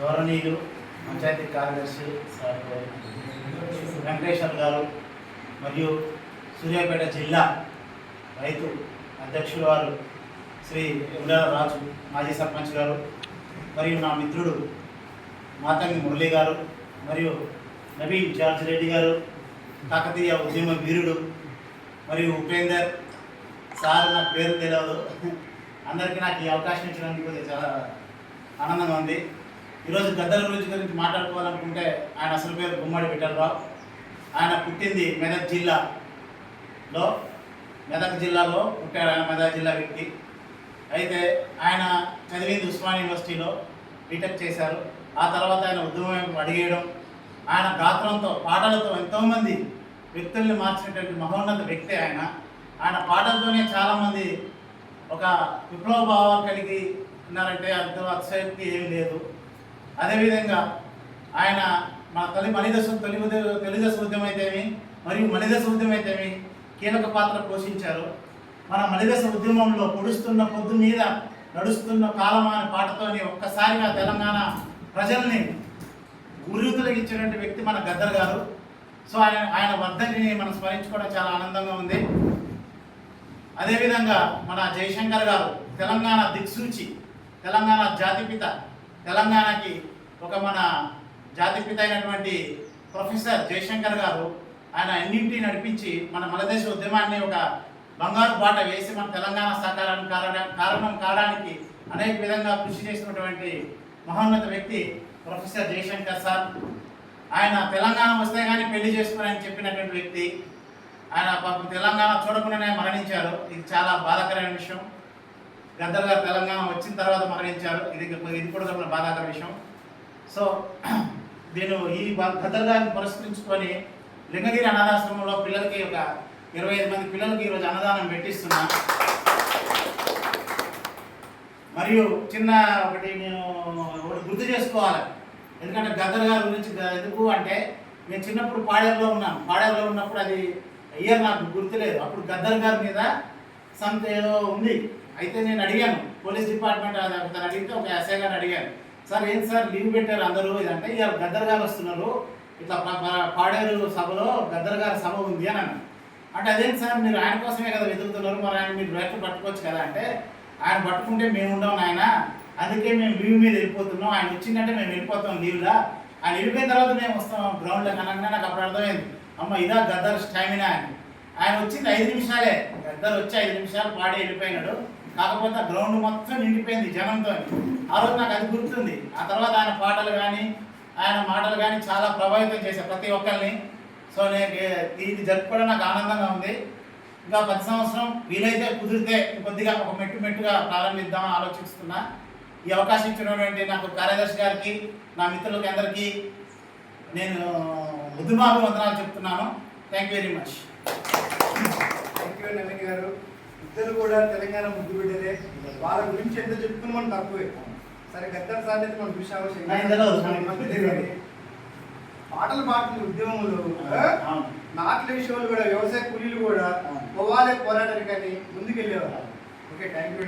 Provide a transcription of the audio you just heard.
గౌరవనీయులు పంచాయతీ కార్యదర్శి సార్ వెంకటేశ్వర్ గారు మరియు సూర్యాపేట జిల్లా రైతు అధ్యక్షులు వారు శ్రీ రాజు మాజీ సర్పంచ్ గారు మరియు నా మిత్రుడు మాతంగి మురళి గారు మరియు నవీన్ జార్జ్ రెడ్డి గారు కాకతీయ ఉద్యమ వీరుడు మరియు ఉపేందర్ సార్ నాకు పేరు తెలియదు. అందరికీ నాకు ఈ అవకాశం ఇచ్చినందుకు చాలా ఆనందంగా ఉంది. ఈరోజు గద్దర్ గురించి మాట్లాడుకోవాలనుకుంటే ఆయన అసలు పేరు గుమ్మడి విఠలరావు. ఆయన పుట్టింది మెదక్ జిల్లాలో పుట్టాడు. ఆయన మెదక్ జిల్లా వ్యక్తి. అయితే ఆయన చదివింది ఉస్మాన్ యూనివర్సిటీలో బీటెక్ చేశారు. ఆ తర్వాత ఆయన ఉద్యమం అడిగేయడం, ఆయన గాత్రంతో పాటలతో ఎంతోమంది వ్యక్తుల్ని మార్చినటువంటి మహోన్నత వ్యక్తి ఆయన. ఆయన పాటలతోనే చాలామంది ఒక విప్లవ భావాలు కలిగి ఉన్నారంటే అంత అతిశయోక్తి ఏమీ లేదు. అదేవిధంగా ఆయన మన తొలిదశ ఉద్యమం అయితేమి మరియు మలిదశ ఉద్యమం అయితేమి కీలక పాత్ర పోషించారు. మన మలిదశ ఉద్యమంలో పొడుస్తున్న పొద్దు మీద నడుస్తున్న కాలం అనే పాటతోని ఒక్కసారిగా తెలంగాణ ప్రజల్ని గురితొలగించినటువంటి వ్యక్తి మన గద్దర్ గారు. సో ఆయన వర్ధంతిని మనం స్మరించుకోవడం చాలా ఆనందంగా ఉంది. అదేవిధంగా మన జయశంకర్ గారు తెలంగాణ దిక్సూచి, తెలంగాణ జాతిపిత, తెలంగాణకి ఒక మన జాతిపిత అయినటువంటి ప్రొఫెసర్ జయశంకర్ గారు ఆయన అన్నింటినీ నడిపించి మన మలదేశ ఉద్యమాన్ని ఒక బంగారు బాట వేసి మన తెలంగాణ సాకారానికి కారణం కావడానికి అనేక విధంగా కృషి చేసినటువంటి మహోన్నత వ్యక్తి ప్రొఫెసర్ జయశంకర్ సార్. ఆయన తెలంగాణ వస్తే కానీ పెళ్లి చేసుకోవాలని చెప్పినటువంటి వ్యక్తి. ఆయన పాపం తెలంగాణ చూడకుండానే మరణించారు. ఇది చాలా బాధాకరమైన విషయం. గద్దర్ గారు తెలంగాణ వచ్చిన తర్వాత మరణించారు. ఇది కూడా ఒక బాధాకర విషయం. సో ఈ గద్దర్ గారిని పురస్కరించుకొని లింగగిరి అనాథాశ్రమంలో పిల్లలకి ఒక 25 మంది పిల్లలకి ఈరోజు అన్నదానం పెట్టిస్తున్నా. మరియు చిన్న ఒకటి నేను గుర్తు చేసుకోవాలి. ఎందుకంటే గద్దర్ గారి గురించి ఎందుకు అంటే నేను చిన్నప్పుడు పాడేరులో ఉన్నప్పుడు అది ఇయర్ నాకు గుర్తులేదు. అప్పుడు గద్దర్ గారి మీద సంత ఏదో ఉంది. అయితే నేను అడిగాను పోలీస్ డిపార్ట్మెంట్ అతను అడిగితే ఒక ఎస్ఐ గారిని అడిగాను, సార్ ఏంటి సార్ లీవ్ పెట్టారు అందరూ ఇదంటే ఇక గద్దర్ గారు వస్తున్నారు, ఇట్లా పాడేరు సభలో గద్దర్ గారి సభ ఉంది అని అన్నాను. అంటే అదేంటి సార్ మీరు ఆయన కోసమే కదా వెతుకుతున్నారు, మరి ఆయన మీరు రైతు పట్టుకోవచ్చు కదా అంటే ఆయన పట్టుకుంటే మేము ఉండవు ఆయన, అందుకే మేము లీవ్ మీద వెళ్ళిపోతున్నాం, ఆయన వచ్చిందంటే మేము వెళ్ళిపోతాం లీవ్లా, ఆయన వెళ్ళిపోయిన తర్వాత మేము వస్తాం గ్రౌండ్లో కనగా నాకు అప్పుడు అర్థమైంది అమ్మ ఇదా గద్దర్ స్టామినా అని. ఆయన వచ్చింది 5 నిమిషాలే, గద్దర్ వచ్చి 5 నిమిషాలు పాడి వెళ్ళిపోయినాడు. కాకపోతే గ్రౌండ్ మొత్తం నిండిపోయింది జనంతో. ఆ రోజు నాకు అది గుర్తుంది. ఆ తర్వాత ఆయన పాటలు కానీ ఆయన మాటలు కానీ చాలా ప్రభావితం చేశారు ప్రతి ఒక్కరిని. సో నేను ఇది జరుపుకోవడం నాకు ఆనందంగా ఉంది. ఇంకా 10 సంవత్సరం వీలైతే కుదిరితే కొద్దిగా ఒక మెట్టుగా ప్రారంభిద్దామని ఆలోచిస్తున్నా. ఈ అవకాశం ఇచ్చినటువంటి నాకు కార్యదర్శి గారికి, నా మిత్రులకి అందరికీ నేను వందనాలు చెప్తున్నాను. Thank you very much. Thank you Naveen గారు. ఇద్దరు కూడా తెలంగాణ ముద్దు బిడ్డలే. వాళ్ళ గురించి ఎంత చెప్పుకుని మనం తక్కువే. సరే గద్దర్ సార్ అయితే మనం చూసే అవసరం పాటలు పాడుతున్న ఉద్యమంలో నాట్ల విషయంలో కూడా వ్యవసాయ కూలీలు కూడా పోవాలే పోరాటానికి కానీ ముందుకెళ్ళేవారు. Okay, thank you.